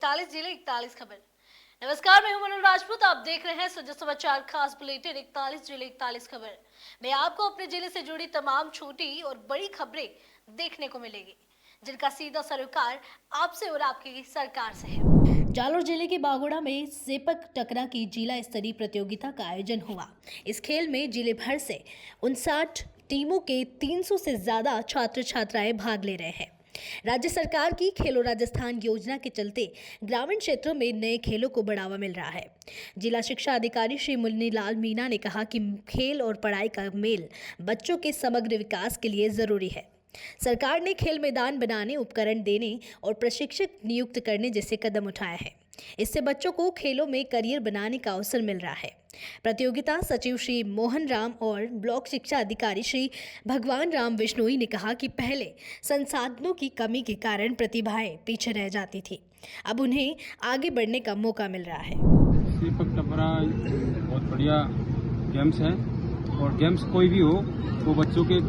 41 जिले 41 खबर। नमस्कार, मैं हूं मनोज राजपूत। आप देख रहे हैं सुजय समाचार खास बुलेटिन 41 जिले 41 खबर में आपको अपने जिले से जुड़ी तमाम छोटी और बड़ी खबरें देखने को मिलेगी, जिनका सीधा सरोकार आपसे और आपकी सरकार से है। जालोर जिले के बागोड़ा में सेपक टकरा की जिला स्तरीय प्रतियोगिता का आयोजन हुआ। इस खेल में जिले भर से 59 टीमों के 300 से ज्यादा छात्र छात्राएं भाग ले रहे हैं। राज्य सरकार की खेलो राजस्थान योजना के चलते ग्रामीण क्षेत्रों में नए खेलों को बढ़ावा मिल रहा है। जिला शिक्षा अधिकारी श्री मुन्नीलाल मीणा ने कहा कि खेल और पढ़ाई का मेल बच्चों के समग्र विकास के लिए जरूरी है। सरकार ने खेल मैदान बनाने, उपकरण देने और प्रशिक्षक नियुक्त करने जैसे कदम उठाए हैं। इससे बच्चों को खेलों में करियर बनाने का अवसर मिल रहा है। प्रतियोगिता सचिव श्री मोहन राम और ब्लॉक शिक्षा अधिकारी श्री भगवान राम बिश्नोई ने कहा कि पहले संसाधनों की कमी के कारण प्रतिभाएं पीछे रह जाती थी, अब उन्हें आगे बढ़ने का मौका मिल रहा है। सेपक टकरा बहुत बढ़िया गेम्स है और गेम्स कोई भी हो वो बच्चों के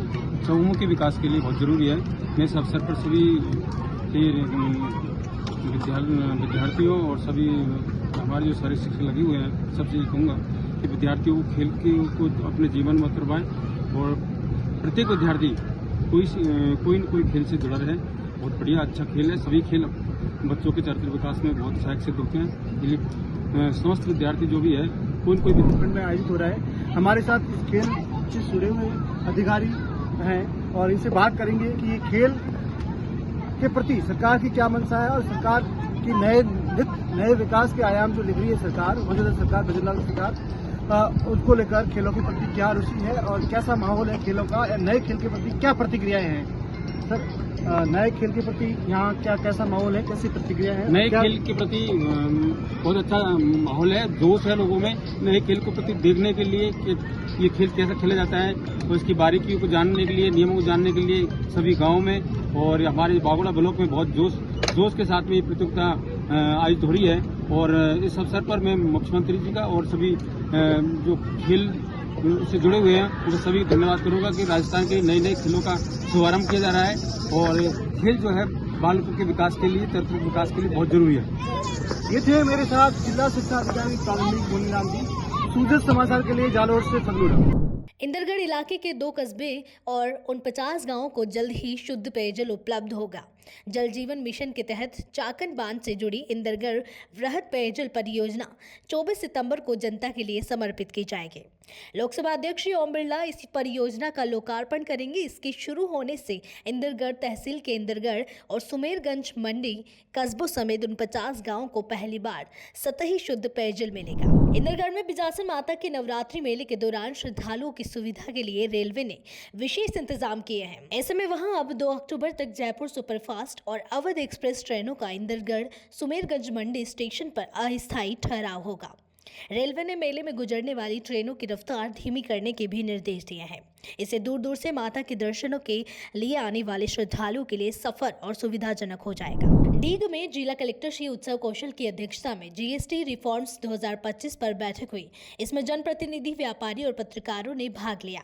समूह के विकास के लिए बहुत ज़रूरी है। मैं इस अवसर पर सभी विद्यार्थियों और सभी हमारे जो सारे शिक्षक लगे हुए हैं सबसे ये कहूँगा कि विद्यार्थियों को खेल को अपने जीवन में उतरवाएं और प्रत्येक विद्यार्थी कोई न कोई खेल से जुड़ा रहे। बहुत बढ़िया अच्छा खेल है। सभी खेल बच्चों के चरित्र विकास में बहुत सहायक सिद्ध होते हैं। इसलिए समस्त विद्यार्थी जो भी है कोई न कोई खंड में आयोजित हो रहा है। हमारे साथ इस खेल से जुड़े हुए अधिकारी हैं और इनसे बात करेंगे कि ये खेल के प्रति सरकार की क्या मंशा है और सरकार की नए विकास के आयाम जो लिख रही है सरकार, मौजूदा सरकार, बजरंग सरकार, उसको लेकर खेलों के प्रति क्या रुचि है और कैसा माहौल है खेलों का, या नए खेल के प्रति क्या प्रतिक्रियाएं हैं। सर, नए खेल के प्रति यहाँ कैसा माहौल है, कैसी प्रतिक्रिया है? नए खेल के प्रति बहुत अच्छा माहौल है, जोश है लोगों में नए खेल को प्रति देखने के लिए कि ये खेल कैसा खेला जाता है और इसकी बारीकियों को जानने के लिए, नियमों को जानने के लिए सभी गाँव में और हमारे बागोड़ा ब्लॉक में बहुत जोश के साथ में ये प्रतियोगिता आयोजित हो रही है। और इस अवसर पर मैं मुख्यमंत्री जी का और सभी जो खेल से जुड़े हुए हैं उनको सभी धन्यवाद करूंगा कि राजस्थान के नए खेलों का शुभारंभ किया जा रहा है और खेल जो है बालकों के विकास के लिए, चरित्र विकास के लिए बहुत जरूरी है। ये थे मेरे साथ जिला शिक्षा अधिकारी प्रारंभिक मुन्नीलाल जी। सूजत समाचार के लिए जालोर से फगलूड़ा। इंदरगढ़ इलाके के 2 कस्बे और उन 50 गांवों को जल्द ही शुद्ध पेयजल उपलब्ध होगा। जल जीवन मिशन के तहत चाकन बांध से जुड़ी इंदरगढ़ वृहद पेयजल परियोजना 24 सितंबर को जनता के लिए समर्पित की जाएगी। लोकसभा अध्यक्ष ओम बिरला इस परियोजना का लोकार्पण करेंगे। इसके शुरू होने से इंदरगढ़ तहसील के इंदरगढ़ और सुमेरगंज मंडी कस्बों समेत उन 50 गांवों को पहली बार सतही शुद्ध पेयजल मिलेगा। इंदरगढ़ में बिजासन माता के नवरात्रि मेले के दौरान श्रद्धालुओं की सुविधा के लिए रेलवे ने विशेष इंतजाम किए हैं। ऐसे में वहां अब 2 अक्टूबर तक जयपुर सुपरफास्ट और अवध एक्सप्रेस ट्रेनों का इंदरगढ़ सुमेरगंज मंडी स्टेशन पर अस्थायी ठहराव होगा। रेलवे ने मेले में गुजरने वाली ट्रेनों की रफ्तार धीमी करने के भी निर्देश दिए हैं। इससे दूर दूर से माता के दर्शनों के लिए आने वाले श्रद्धालुओं के लिए सफर और सुविधाजनक हो जाएगा। डीग में जिला कलेक्टर श्री उत्सव कौशल की अध्यक्षता में जीएसटी रिफॉर्म्स 2025 पर बैठक हुई। इसमें जनप्रतिनिधि, व्यापारी और पत्रकारों ने भाग लिया।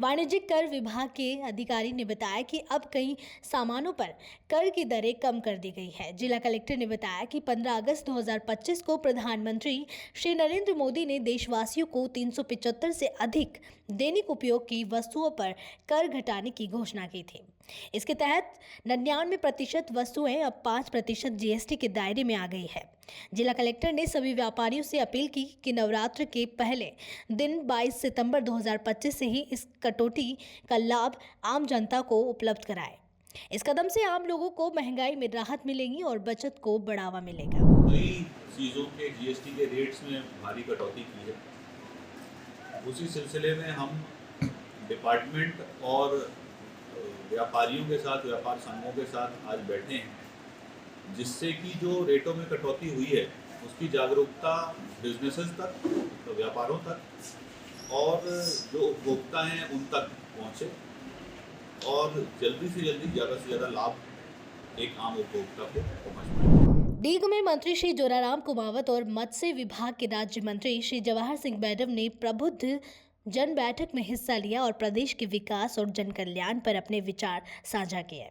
वाणिज्यिक कर विभाग के अधिकारी ने बताया कि अब कई सामानों पर कर की दरें कम कर दी गई है। जिला कलेक्टर ने बताया कि 15 अगस्त 2025 को प्रधानमंत्री श्री नरेंद्र मोदी ने देशवासियों को 375 से अधिक दैनिक उपयोग की वस्तुओं पर कर घटाने की घोषणा की थी। इसके तहत 99% वस्तुएं अब 5% जीएसटी के दायरे में आ गई है। जिला कलेक्टर ने सभी व्यापारियों से अपील की कि नवरात्र के पहले दिन 22 सितंबर 2025 से ही इस कटौती का लाभ आम जनता को उपलब्ध कराए। इस कदम से आम लोगों को महंगाई में राहत मिलेगी और बचत को बढ़ावा मिलेगा। कई चीज़ों के जीएसटी के रेट्स में भारी कटौती की है। उसी सिलसिले में हम डिपार्टमेंट और व्यापारियों के साथ, व्यापार संघों के साथ आज बैठे हैं, जिससे कि जो रेटों में कटौती हुई है उसकी जागरूकता बिजनेसेस तक, तो व्यापारों तक और जो उपभोक्ता हैं उन तक पहुँचे और जल्दी से जल्दी ज़्यादा से ज़्यादा लाभ एक आम उपभोक्ता को पहुँच पाए। डीग में मंत्री श्री जोराराम कुमावत और मत्स्य विभाग के राज्य मंत्री श्री जवाहर सिंह मैडम ने प्रबुद्ध जन बैठक में हिस्सा लिया और प्रदेश के विकास और जन कल्याण पर अपने विचार साझा किए।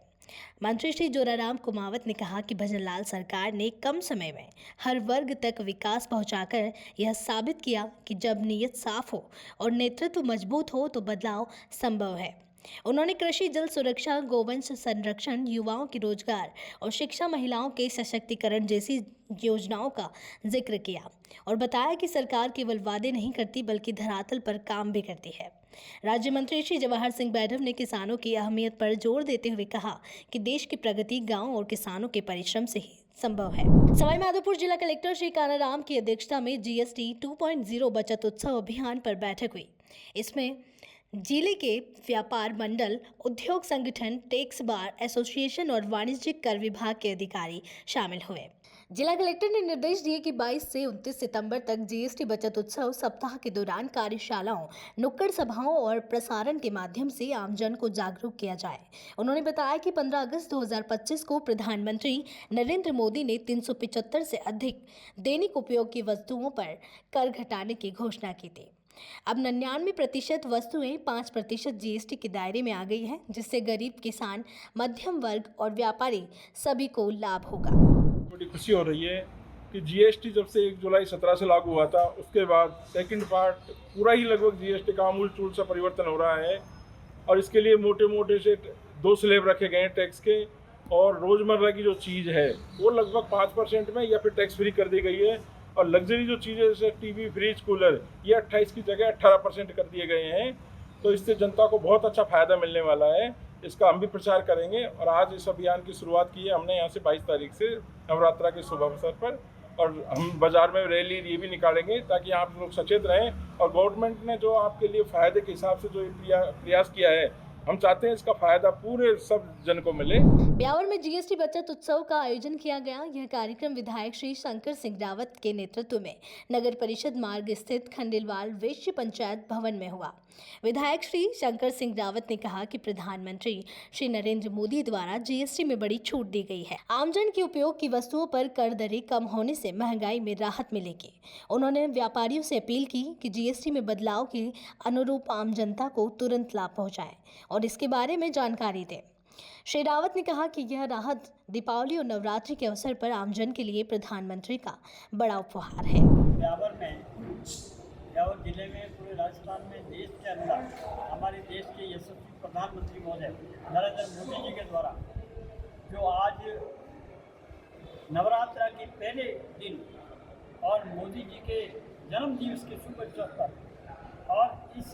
मंत्री श्री जोराराम कुमावत ने कहा कि भजनलाल सरकार ने कम समय में हर वर्ग तक विकास पहुंचाकर यह साबित किया कि जब नीयत साफ हो और नेतृत्व मजबूत हो तो बदलाव संभव है। उन्होंने कृषि, जल सुरक्षा, गोवंश संरक्षण, युवाओं के रोजगार और शिक्षा, महिलाओं के सशक्तिकरण जैसी योजनाओं का जिक्र किया और बताया कि सरकार केवल वादे नहीं करती बल्कि धरातल पर काम भी करती है। राज्य मंत्री श्री जवाहर सिंह बैरव ने किसानों की अहमियत पर जोर देते हुए कहा कि देश की प्रगति गांव और किसानों के परिश्रम से ही संभव है। सवाईमाधोपुर जिला कलेक्टर श्री कानाराम की अध्यक्षता में GST 2.0 बचत उत्सव अभियान पर बैठक हुई। इसमें जिले के व्यापार मंडल, उद्योग संगठन, टैक्स बार एसोसिएशन और वाणिज्यिक कर विभाग के अधिकारी शामिल हुए। जिला कलेक्टर ने निर्देश दिए कि 22 से 29 सितंबर तक GST बचत उत्सव सप्ताह के दौरान कार्यशालाओं, नुक्कड़ सभाओं और प्रसारण के माध्यम से आमजन को जागरूक किया जाए। उन्होंने बताया कि 15 अगस्त 2025 को प्रधानमंत्री नरेंद्र मोदी ने 375 से अधिक दैनिक उपयोग की वस्तुओं पर कर घटाने की घोषणा की थी। अब 99% वस्तुएं 5% GST के दायरे में आ गई है, जिससे गरीब, किसान, मध्यम वर्ग और व्यापारी सभी को लाभ होगा। बड़ी खुशी हो रही है कि GST जब से 1 जुलाई 17 से लागू हुआ था, उसके बाद सेकंड पार्ट पूरा ही लगभग GST का आमूल चूल सा परिवर्तन हो रहा है और इसके लिए मोटे मोटे से 2 स्लैब रखे गए हैं टैक्स के, और रोज़मर्रा की जो चीज़ है वो लगभग 5% में या फिर टैक्स फ्री कर दी गई है, और लग्जरी जो चीज़ें जैसे टीवी, फ्रिज, कूलर ये 28 की जगह 18% कर दिए गए हैं। तो इससे जनता को बहुत अच्छा फ़ायदा मिलने वाला है। इसका हम भी प्रचार करेंगे और आज इस अभियान की शुरुआत की है हमने यहाँ से 22 तारीख से नवरात्रा के शुभ अवसर पर, और हम बाज़ार में रैली ये भी निकालेंगे ताकि आप लोग सचेत रहें। और गवर्नमेंट ने जो आपके लिए फ़ायदे के हिसाब से जो प्रयास किया है, हम चाहते हैं इसका फायदा पूरे सब जन को मिले। ब्यावर में GST बचत उत्सव का आयोजन किया गया। यह कार्यक्रम विधायक श्री शंकर सिंह रावत के नेतृत्व में नगर परिषद मार्ग स्थित खंडेलवाल वैश्य पंचायत भवन में हुआ। विधायक श्री शंकर सिंह रावत ने कहा कि प्रधानमंत्री श्री नरेंद्र मोदी द्वारा GST में बड़ी छूट दी गई है। आमजन के उपयोग की वस्तुओं पर कर दरें कम होने से महंगाई में राहत मिलेगी। उन्होंने व्यापारियों से अपील की कि GST में बदलाव के अनुरूप आम जनता को तुरंत लाभ पहुंचाए और इसके बारे में जानकारी दें। श्री रावत ने कहा कि यह राहत दीपावली और नवरात्रि के अवसर पर आमजन के लिए प्रधानमंत्री का बड़ा उपहार है। ब्यावर जिले में, पूरे राजस्थान में, देश के अंदर हमारे देश के यशस्वी प्रधानमंत्री महोदय नरेंद्र मोदी जी के द्वारा जो आज नवरात्रा के पहले दिन और मोदी जी के जन्म दिवस के शुभ अवसर पर और इस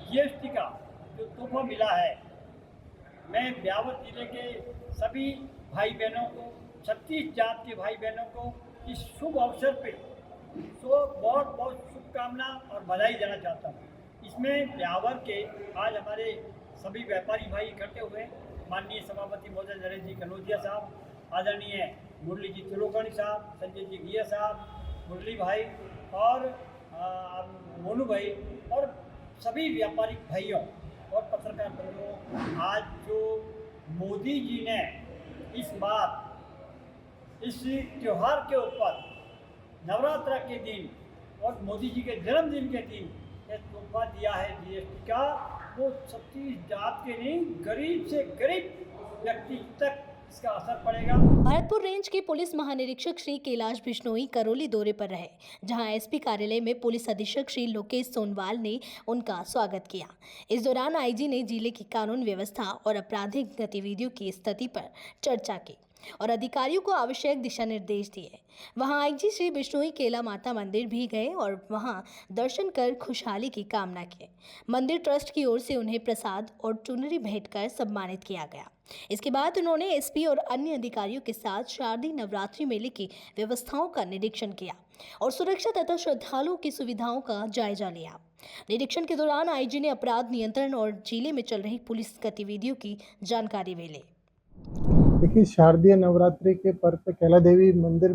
GST का जो तोहफा मिला है, मैं ब्यावर जिले के सभी भाई बहनों को, 36 जात के भाई बहनों को इस शुभ अवसर पे बहुत बहुत शुभकामना और बधाई देना चाहता हूँ। इसमें ब्यावर के आज हमारे सभी व्यापारी भाई इकट्ठे हुए, माननीय सभापति महोदय नरेंद्र जी कनौजिया साहब, आदरणीय मुरली जी तिलोकानी साहब, संजय जी गिया साहब, मुरली भाई और मोनू भाई और सभी व्यापारिक भाइयों और पत्रकार बंधुओं, आज जो मोदी जी ने इस बार इस त्यौहार के ऊपर नवरात्रा के दिन और मोदी जी के जन्मदिन के दिन ये तोहफा दिया है GST का, वो 36 जात के नहीं, गरीब से गरीब व्यक्ति तक इसका असर पड़ेगा। भरतपुर रेंज के पुलिस महानिरीक्षक श्री कैलाश बिश्नोई करौली दौरे पर रहे, जहां SP कार्यालय में पुलिस अधीक्षक श्री लोकेश सोनवाल ने उनका स्वागत किया। इस दौरान IG ने जिले की कानून व्यवस्था और आपराधिक गतिविधियों की स्थिति पर चर्चा की और अधिकारियों को आवश्यक दिशा निर्देश दिए। वहां IG श्री बिश्नोई केला माता मंदिर भी गए और वहां दर्शन कर खुशहाली की कामना की। मंदिर ट्रस्ट की ओर से उन्हें प्रसाद और चुनरी भेंट कर सम्मानित किया गया। इसके बाद उन्होंने SP और अन्य अधिकारियों के साथ शारदीय नवरात्रि मेले की व्यवस्थाओं का निरीक्षण किया और सुरक्षा तथा श्रद्धालुओं की सुविधाओं का जायजा लिया। निरीक्षण के दौरान IG ने अपराध नियंत्रण और जिले में चल रही पुलिस गतिविधियों की जानकारी भी ली। देखिए, शारदीय नवरात्रि के पर्व पे कैला देवी मंदिर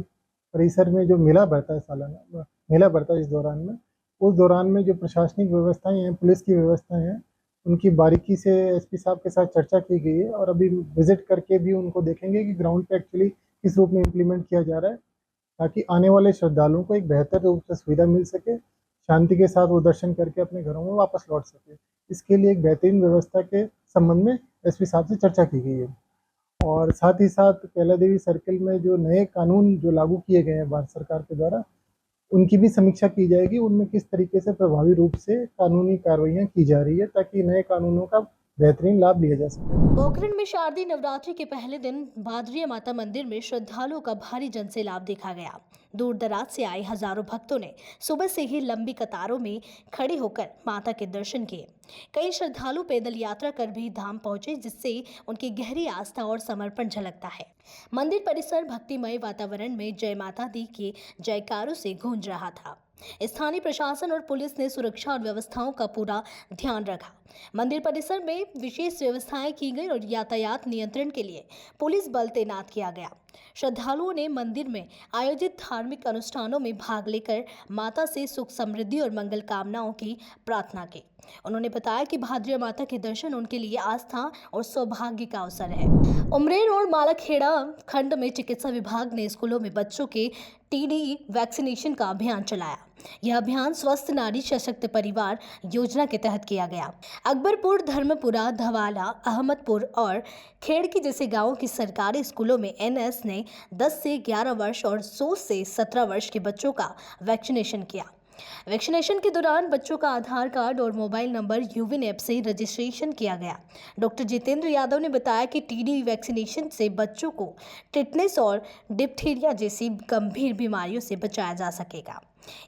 परिसर में जो मेला बढ़ता है, सालाना मेला बढ़ता है, उस दौरान में जो प्रशासनिक व्यवस्थाएं हैं, पुलिस की व्यवस्थाएं हैं, उनकी बारीकी से SP साहब के साथ चर्चा की गई है और अभी विजिट करके भी उनको देखेंगे कि ग्राउंड पे एक्चुअली किस रूप में इम्प्लीमेंट किया जा रहा है, ताकि आने वाले श्रद्धालुओं को एक बेहतर रूप से सुविधा मिल सके, शांति के साथ वो दर्शन करके अपने घरों में वापस लौट सके। इसके लिए एक बेहतरीन व्यवस्था के संबंध में एसपी साहब से चर्चा की गई है। और साथ ही साथ कैला देवी सर्किल में जो नए कानून जो लागू किए गए हैं भारत सरकार के द्वारा, उनकी भी समीक्षा की जाएगी। उनमें किस तरीके से प्रभावी रूप से कानूनी कार्रवाइयाँ की जा रही है ताकि नए कानूनों का बेहतरीन लाभ लिया जा सके। पोखरण में शारदीय नवरात्रि के पहले दिन भादरिया माता मंदिर में श्रद्धालुओं का भारी जनसैलाब देखा गया। दूर दराज से आए हजारों भक्तों ने सुबह से ही लंबी कतारों में खड़े होकर माता के दर्शन किए। कई श्रद्धालु पैदल यात्रा कर भी धाम पहुंचे, जिससे उनकी गहरी आस्था और समर्पण झलकता है। मंदिर परिसर भक्तिमय वातावरण में जय माता दी के जयकारों से गूंज रहा था। स्थानीय प्रशासन और पुलिस ने सुरक्षा और व्यवस्थाओं का पूरा ध्यान रखा। मंदिर परिसर में विशेष व्यवस्थाएं की गई और यातायात नियंत्रण के लिए पुलिस बल तैनात किया गया। श्रद्धालुओं ने मंदिर में आयोजित धार्मिक अनुष्ठानों में भाग लेकर माता से सुख समृद्धि और मंगल कामनाओं की प्रार्थना की। उन्होंने बताया कि भाद्रिया माता के दर्शन उनके लिए आस्था और सौभाग्य का अवसर है। उमरेर और मालाखेड़ा खंड में चिकित्सा विभाग ने स्कूलों में बच्चों के टीडी वैक्सीनेशन का अभियान चलाया। यह अभियान स्वस्थ नारी सशक्त परिवार योजना के तहत किया गया। अकबरपुर, धर्मपुरा, धवाला, अहमदपुर और खेड़की जैसे गांवों की सरकारी स्कूलों में एनएस ने 10 से 11 वर्ष और 16 से 17 वर्ष के बच्चों का वैक्सीनेशन किया। वैक्सीनेशन के दौरान बच्चों का आधार कार्ड और मोबाइल नंबर यूविन ऐप से रजिस्ट्रेशन किया गया। डॉक्टर जितेंद्र यादव ने बताया कि टीडी वैक्सीनेशन से बच्चों को टिटनेस और डिप्थीरिया जैसी गंभीर बीमारियों से बचाया जा सकेगा।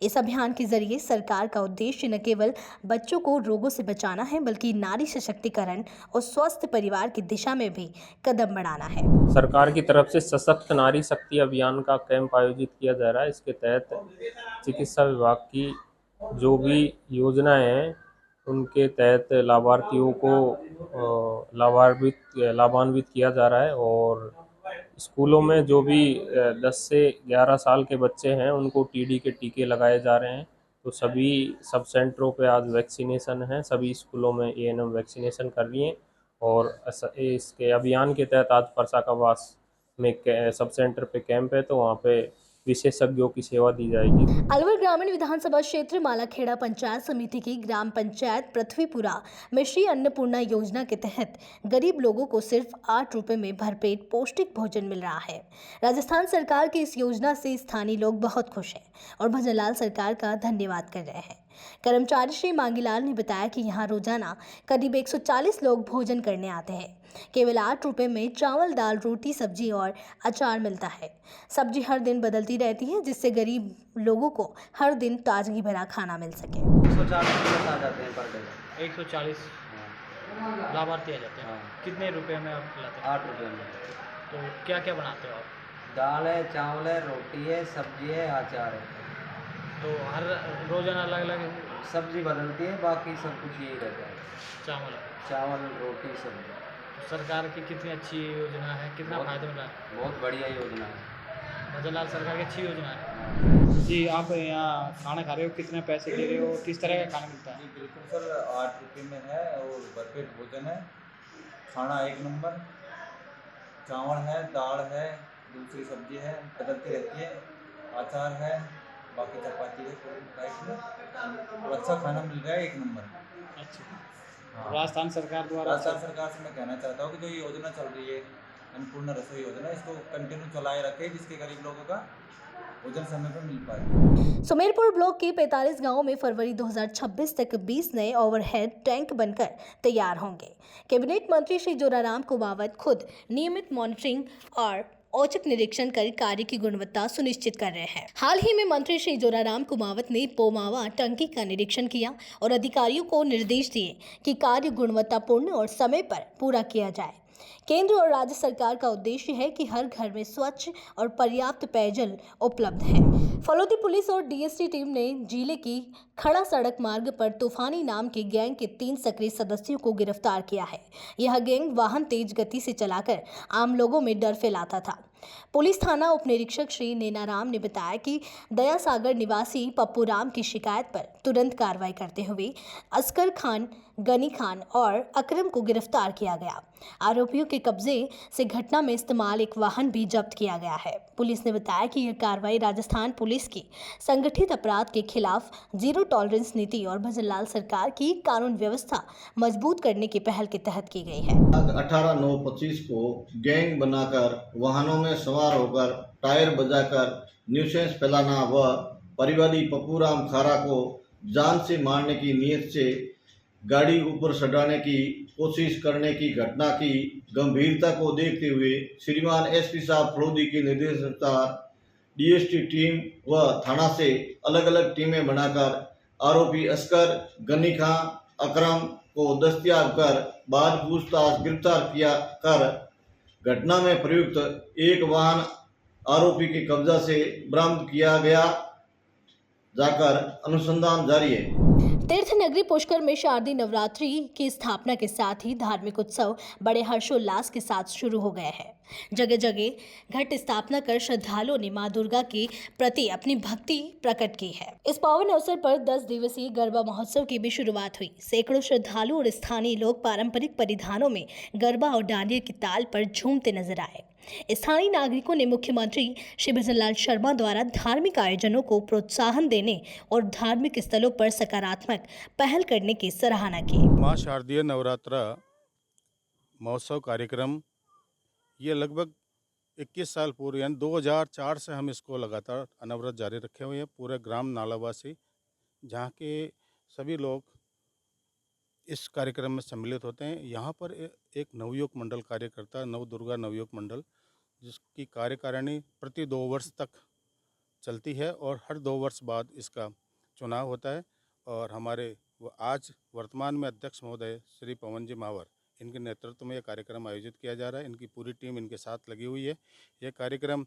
इस अभियान के जरिए सरकार का उद्देश्य न केवल बच्चों को रोगों से बचाना है, बल्कि नारी सशक्तिकरण और स्वस्थ परिवार की दिशा में भी कदम बढ़ाना है। सरकार की तरफ से सशक्त नारी शक्ति अभियान का कैंप आयोजित किया जा रहा है। इसके तहत चिकित्सा विभाग की जो भी योजनाएं हैं उनके तहत लाभार्थियों को लाभान्वित किया जा रहा है और स्कूलों में जो भी 10 से 11 साल के बच्चे हैं उनको टीडी के टीके लगाए जा रहे हैं। तो सभी सब सेंटरों पे आज वैक्सीनेशन है, सभी स्कूलों में एएनएम वैक्सीनेशन कर रही हैं और इसके अभियान के तहत आज परसाकावास में सब सेंटर पे कैंप है, तो वहाँ पे विशेषज्ञों की सेवा दी जाएगी। अलवर ग्रामीण विधानसभा क्षेत्र मालाखेड़ा पंचायत समिति की ग्राम पंचायत पृथ्वीपुरा में श्री अन्नपूर्णा योजना के तहत गरीब लोगों को सिर्फ 8 रुपए में भरपेट पौष्टिक भोजन मिल रहा है। राजस्थान सरकार की इस योजना से स्थानीय लोग बहुत खुश हैं और भजनलाल सरकार का धन्यवाद कर रहे हैं। कर्मचारी श्री मांगीलाल ने बताया कि यहाँ रोजाना करीब 140 लोग भोजन करने आते हैं। केवल 8 रुपए में चावल, दाल, रोटी, सब्जी और अचार मिलता है। सब्जी हर दिन बदलती रहती है, जिससे गरीब लोगों को हर दिन ताजगी भरा खाना मिल सके। 140 आ जाते हैं पर डे। 140 लाभार्थी आ जाते हैं। कितने रुपए में आप खिलाते हैं? 8 रुपये में। तो क्या क्या बनाते हो आप? दाल है, चावल है, रोटी है, सब्जी है, अचार है। तो हर रोजाना अलग अलग सब्जी बदलती है, बाकी सब कुछ यही रहता है। चावल, रोटी, सब्जी। तो सरकार की कितनी अच्छी योजना है, कितना फायदा मिल रहा है? बहुत बढ़िया योजना है। भजनलाल सरकार की अच्छी योजना है। जी, आप यहाँ खाना खा रहे हो, कितने पैसे दे रहे हो, किस तरह का खाना मिलता है? जी बिल्कुल सर, 8 रुपये में है और भरपेट भोजन है। खाना 1 नंबर, चावल है, दाल है, दूसरी सब्जी है, बदलती रहती है, अचार है, बाकी चपाती है राइस में, और अच्छा खाना मिल रहा है 1 नंबर। अच्छा, हाँ। राजस्थान सरकार द्वारा राजस्थान सरकार से मैं कहना चाहता हूँ कि जो ये योजना चल रही है अन्नपूर्णा रसोई योजना, इसको कंटिन्यू चलाए रखे, जिसके गरीब लोगों का भोजन समय पर मिल पाए। सुमेरपुर ब्लॉक के 45 गांवों में फरवरी 2026 तक 20 नए ओवरहेड टैंक बनकर तैयार होंगे। कैबिनेट मंत्री श्री जोराराम कुमावत खुद नियमित मॉनिटरिंग और औचक निरीक्षण कर कार्य की गुणवत्ता सुनिश्चित कर रहे हैं। हाल ही में मंत्री श्री जोराराम कुमावत ने पोमावा टंकी का निरीक्षण किया और अधिकारियों को निर्देश दिए कि कार्य गुणवत्तापूर्ण और समय पर पूरा किया जाए। केंद्र और राज्य सरकार का उद्देश्य है कि हर घर में स्वच्छ और पर्याप्त पेयजल उपलब्ध है। फलोदी पुलिस और डीएसटी टीम ने जिले की खड़ा सड़क मार्ग पर तूफानी नाम के गैंग के 3 सक्रिय सदस्यों को गिरफ्तार किया है। यह गैंग वाहन तेज गति से चलाकर आम लोगों में डर फैलाता था। पुलिस थाना उप निरीक्षक श्री नैनाराम ने बताया कि दयासागर निवासी पप्पू राम की शिकायत पर तुरंत कार्रवाई करते हुए अस्कर खान गनी खान और अकरम को गिरफ्तार किया गया। आरोपियों के कब्जे से घटना में इस्तेमाल एक वाहन भी जब्त किया गया है। पुलिस ने बताया कि यह कार्रवाई राजस्थान पुलिस की संगठित अपराध के खिलाफ जीरो टॉलरेंस नीति और भजनलाल सरकार की कानून व्यवस्था मजबूत करने की पहल के तहत की गई है। 18/9/25 को गैंग बनाकर वाहनों में सवार होकर टायर बजाकर न्यूसेंस फैलाना व परिवादी पप्पूराम खारा को जान से मारने की नीयत से गाड़ी ऊपर चढ़ाने की कोशिश करने की घटना की गंभीरता को देखते हुए श्रीमान एसपी साहब फलोदी के निर्देशानुसार डीएसटी टीम व थाना से अलग अलग टीमें बनाकर आरोपी अस्कर, गनी खां, अकरम को दस्तयाब कर बाद पूछताछ गिरफ्तार किया कर घटना में प्रयुक्त एक वाहन आरोपी के कब्जा से बरामद किया गया जाकर अनुसंधान जारी है। तीर्थ नगरी पुष्कर में शारदीय नवरात्रि की स्थापना के साथ ही धार्मिक उत्सव बड़े हर्षोल्लास के साथ शुरू हो गए हैं। जगह जगह घट स्थापना कर श्रद्धालुओं ने मां दुर्गा के प्रति अपनी भक्ति प्रकट की है। इस पावन अवसर पर 10 दिवसीय गरबा महोत्सव की भी शुरुआत हुई। सैकड़ों श्रद्धालु और स्थानीय लोग पारंपरिक परिधानों में गरबा और डांडिया की ताल पर झूमते नजर आए। स्थानीय नागरिकों ने मुख्यमंत्री श्री भजनलाल शर्मा द्वारा धार्मिक आयोजनों को प्रोत्साहन देने और धार्मिक स्थलों पर सकारात्मक पहल करने की सराहना की। मां शारदीय नवरात्रा महोत्सव कार्यक्रम ये लगभग 21 साल पूर्व यानी 2004 से हम इसको लगातार अनवरत जारी रखे हुए हैं। पूरे ग्राम नालावासी जहाँ के सभी लोग इस कार्यक्रम में सम्मिलित होते हैं। यहाँ पर एक नवयुग मंडल कार्यकर्ता नव दुर्गा नवयुग मंडल जिसकी कार्यकारिणी प्रति 2 वर्ष तक चलती है और हर 2 वर्ष बाद इसका चुनाव होता है। और हमारे आज वर्तमान में अध्यक्ष महोदय श्री पवन जी मावर इनके नेतृत्व में यह कार्यक्रम आयोजित किया जा रहा है। इनकी पूरी टीम इनके साथ लगी हुई है। यह कार्यक्रम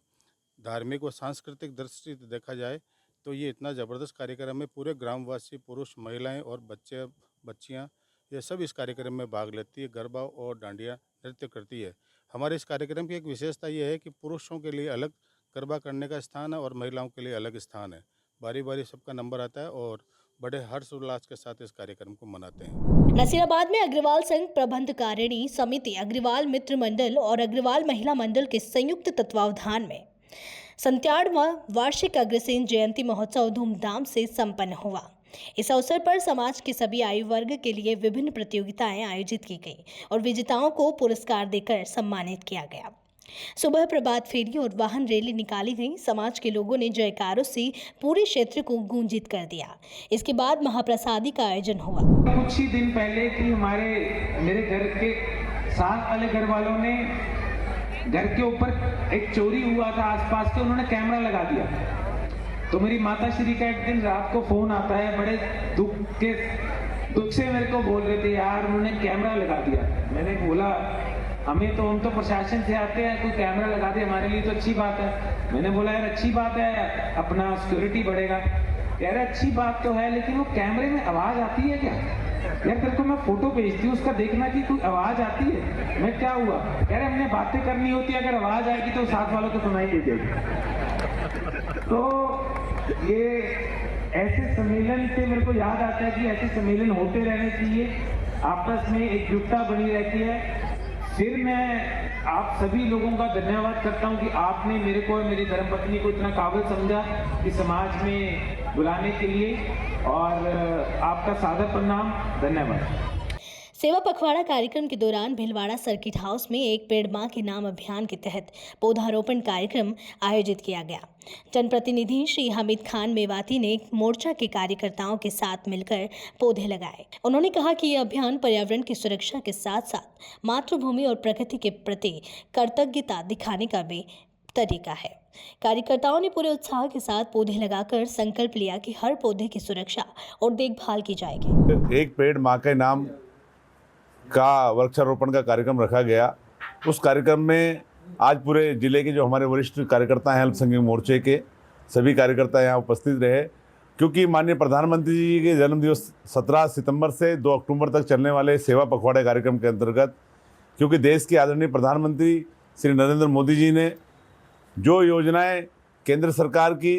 धार्मिक व सांस्कृतिक दृष्टि से देखा जाए तो ये इतना ज़बरदस्त कार्यक्रम है। पूरे ग्रामवासी पुरुष महिलाएं और बच्चे बच्चियां ये सब इस कार्यक्रम में भाग लेती है, गरबा और डांडिया नृत्य करती है। हमारे इस कार्यक्रम की एक विशेषता ये है कि पुरुषों के लिए अलग गरबा करने का स्थान है और महिलाओं के लिए अलग स्थान है। बारी बारी सबका नंबर आता है और बड़े हर्षोल्लास के साथ इस कार्यक्रम को मनाते हैं। नसीराबाद में अग्रवाल संघ प्रबंधकारिणी समिति, अग्रवाल मित्र मंडल और अग्रवाल महिला मंडल के संयुक्त तत्वावधान में 67वां वार्षिक अग्रसेन जयंती महोत्सव धूमधाम से संपन्न हुआ। इस अवसर पर समाज के सभी आयु वर्ग के लिए विभिन्न प्रतियोगिताएं आयोजित की गई और विजेताओं को पुरस्कार देकर सम्मानित किया गया। सुबह प्रभात फेरी और वाहन रैली निकाली गई। समाज के लोगों ने जयकारों से पूरे क्षेत्र को गूंजित कर दिया। इसके बाद महाप्रसादी का आयोजन हुआ। कुछ ही दिन पहले कि मेरे घर के साथ वाले घर वालों ने घर के ऊपर एक चोरी हुआ था आसपास के, उन्होंने कैमरा लगा दिया। तो मेरी माता श्री का एक दिन रात को फोन आता है, बड़े दुख से मेरे को बोल रहे थे यार उन्होंने कैमरा लगा दिया। मैंने बोला हम तो प्रशासन से आते हैं, कोई कैमरा लगा दे हमारे लिए तो अच्छी बात है। मैंने बोला यार अच्छी बात है, अपना सिक्योरिटी बढ़ेगा। कह रहे अच्छी बात तो है लेकिन वो कैमरे में आवाज आती है क्या? यार तेरे को मैं फोटो भेजती हूँ उसका देखना कि कोई आवाज आती है। मैं क्या हुआ? कह रहे हमने बातें करनी होती है, अगर आवाज आएगी तो साथ वालों को सुनाई दे देगी। तो ये ऐसे सम्मेलन से मेरे को याद आता है कि ऐसे सम्मेलन होते रहने चाहिए, आपस में एकजुटता बनी रहती है। फिर मैं आप सभी लोगों का धन्यवाद करता हूं कि आपने मेरे को और मेरी धर्मपत्नी को इतना काबिल समझा कि समाज में बुलाने के लिए, और आपका सादर प्रणाम, धन्यवाद। सेवा पखवाड़ा कार्यक्रम के दौरान भिलवाड़ा सर्किट हाउस में एक पेड़ मां के नाम अभियान के तहत पौधारोपण कार्यक्रम आयोजित किया गया। जनप्रतिनिधि श्री हामिद खान मेवाती ने मोर्चा के कार्यकर्ताओं के साथ मिलकर पौधे लगाए। उन्होंने कहा कि यह अभियान पर्यावरण की सुरक्षा के साथ साथ मातृभूमि और प्रकृति के प्रति कृतज्ञता दिखाने का भी तरीका है। कार्यकर्ताओं ने पूरे उत्साह के साथ पौधे लगाकर संकल्प लिया कि हर पौधे की सुरक्षा और देखभाल की जाएगी। एक पेड़ मां के नाम का वृक्षारोपण का कार्यक्रम रखा गया। उस कार्यक्रम में आज पूरे जिले के जो हमारे वरिष्ठ कार्यकर्ता हैं अल्पसंख्यक मोर्चे के सभी कार्यकर्ता यहाँ उपस्थित रहे, क्योंकि माननीय प्रधानमंत्री जी के जन्मदिवस 17 सितंबर से 2 अक्टूबर तक चलने वाले सेवा पखवाड़े कार्यक्रम के अंतर्गत, क्योंकि देश के आदरणीय प्रधानमंत्री श्री नरेंद्र मोदी जी ने जो योजनाएं केंद्र सरकार की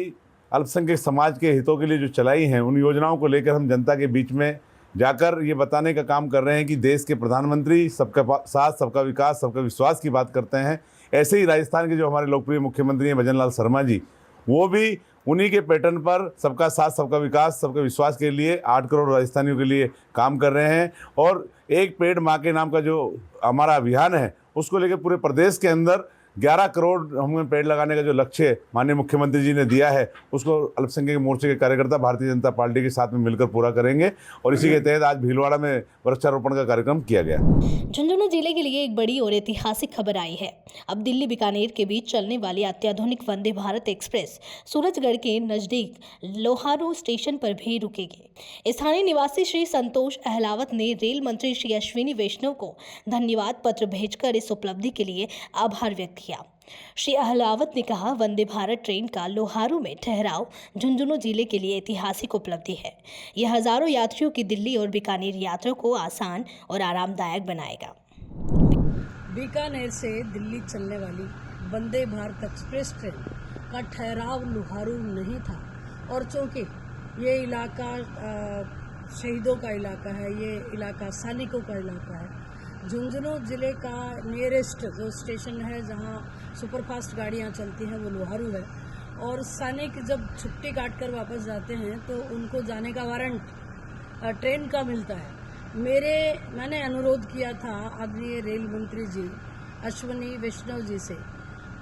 अल्पसंख्यक समाज के हितों के लिए जो चलाई हैं, उन योजनाओं को लेकर हम जनता के बीच में जाकर ये बताने का काम कर रहे हैं कि देश के प्रधानमंत्री सबका साथ, सबका विकास, सबका विश्वास की बात करते हैं। ऐसे ही राजस्थान के जो हमारे लोकप्रिय मुख्यमंत्री हैं भजन लाल शर्मा जी, वो भी उन्हीं के पैटर्न पर सबका साथ, सबका विकास, सबका विश्वास के लिए 8 करोड़ राजस्थानियों के लिए काम कर रहे हैं। और एक पेड़ माँ के नाम का जो हमारा अभियान है, उसको लेकर पूरे प्रदेश के अंदर 11 करोड़ हमें पेड़ लगाने का जो लक्ष्य माननीय मुख्यमंत्री जी ने दिया है, उसको अल्पसंख्यक मोर्चे के कार्यकर्ता भारतीय जनता पार्टी के साथ में मिलकर पूरा करेंगे। और इसी के तहत आज भीलवाड़ा में वृक्षारोपण का कार्यक्रम किया गया। झुंझुनू जिले के लिए एक बड़ी और ऐतिहासिक खबर आई है। अब दिल्ली बीकानेर के बीच चलने वाली अत्याधुनिक वंदे भारत एक्सप्रेस सूरजगढ़ के नजदीक लोहारू स्टेशन पर भी रुकेगी। स्थानीय निवासी श्री संतोष अहलावत ने रेल मंत्री श्री अश्विनी वैष्णव को धन्यवाद पत्र भेजकर इस उपलब्धि के लिए आभार व्यक्त किया। श्री अहलावत ने कहा, वंदे भारत ट्रेन का लोहारू में ठहराव झुंझुनू जिले के लिए ऐतिहासिक उपलब्धि है। यह हजारों यात्रियों की दिल्ली और बीकानेर यात्रा को आसान और आरामदायक बनाएगा। बीकानेर से दिल्ली चलने वाली वंदे भारत एक्सप्रेस ट्रेन का ठहराव लोहारू नहीं था, और चूँकि ये इलाका शहीदों का इलाका है, ये इलाका सैनिकों का इलाका है, झुंझुनू ज़िले का नियरेस्ट जो स्टेशन है जहाँ सुपरफास्ट गाड़ियाँ चलती हैं वो लोहारू है। और सैनिक जब छुट्टी काट कर वापस जाते हैं तो उनको जाने का वारंट ट्रेन का मिलता है। मैंने अनुरोध किया था आदरणीय रेल मंत्री जी अश्विनी वैष्णव जी से,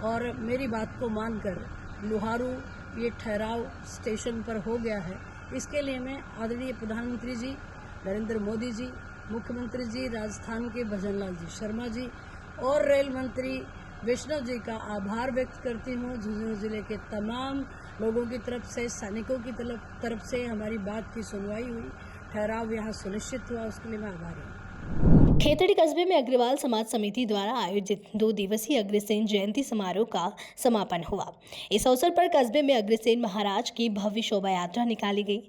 और मेरी बात को मानकर लोहारू ये ठहराव स्टेशन पर हो गया है। इसके लिए मैं आदरणीय प्रधानमंत्री जी नरेंद्र मोदी जी, मुख्यमंत्री जी राजस्थान के भजन लाल जी शर्मा जी और रेल मंत्री वैष्णव जी का आभार व्यक्त करती हूँ। झुंझुनू जिले के तमाम लोगों की तरफ से, सैनिकों की तरफ से हमारी बात की सुनवाई हुई, ठहराव यहाँ सुनिश्चित हुआ, उसके लिए मैं आभारी हूँ। खेतड़ी कस्बे में अग्रवाल समाज समिति द्वारा आयोजित 2 दिवसीय अग्रसेन जयंती समारोह का समापन हुआ। इस अवसर पर कस्बे में अग्रसेन महाराज की भव्य शोभा यात्रा निकाली गई।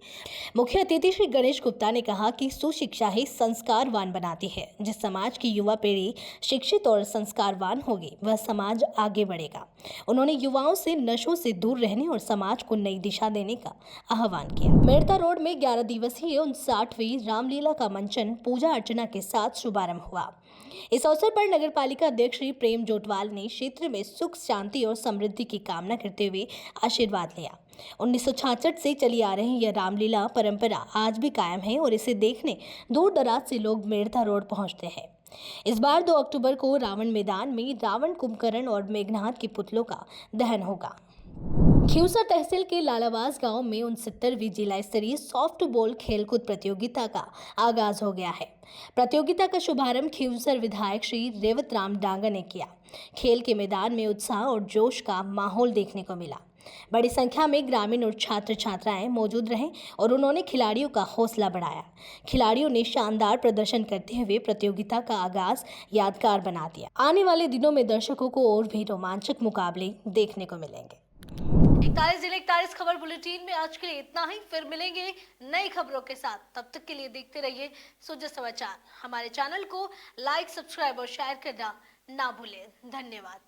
मुख्य अतिथि श्री गणेश गुप्ता ने कहा कि सुशिक्षा ही संस्कारवान बनाती है। जिस समाज की युवा पीढ़ी शिक्षित और संस्कारवान होगी, वह समाज आगे बढ़ेगा। उन्होंने युवाओं से नशों से दूर रहने और समाज को नई दिशा देने का आह्वान किया। मेड़ता रोड में 11 दिवसीय 59वीं रामलीला का मंचन पूजा अर्चना के साथ शुभारंभ हुआ। इस अवसर पर नगर पालिका अध्यक्ष श्री प्रेम जोटवाल ने क्षेत्र में सुख, शांति और समृद्धि की कामना करते हुए आशीर्वाद लिया। 1966 से चली आ रही यह रामलीला परंपरा आज भी कायम है और इसे देखने दूर दराज से लोग मेड़ता रोड पहुंचते हैं। इस बार 2 अक्टूबर को रावण मैदान में रावण, कुंभकर्ण और मेघनाथ के पुतलों का दहन होगा। खींवसर तहसील के लालावास गांव में 69वीं जिला स्तरीय सॉफ्ट बॉल खेलकूद प्रतियोगिता का आगाज हो गया है। प्रतियोगिता का शुभारंभ खींवसर विधायक श्री रेवत राम डांगा ने किया। खेल के मैदान में उत्साह और जोश का माहौल देखने को मिला। बड़ी संख्या में ग्रामीण और छात्र छात्राएं मौजूद रहे और उन्होंने खिलाड़ियों का हौसला बढ़ाया। खिलाड़ियों ने शानदार प्रदर्शन करते हुए प्रतियोगिता का आगाज यादगार बना दिया। आने वाले दिनों में दर्शकों को और भी रोमांचक मुकाबले देखने को मिलेंगे। 41 जिले 41 खबर बुलेटिन में आज के लिए इतना ही। फिर मिलेंगे नई खबरों के साथ। तब तक के लिए देखते रहिए सुजा समाचार। हमारे चैनल को लाइक, सब्सक्राइब और शेयर करना ना भूलें। धन्यवाद।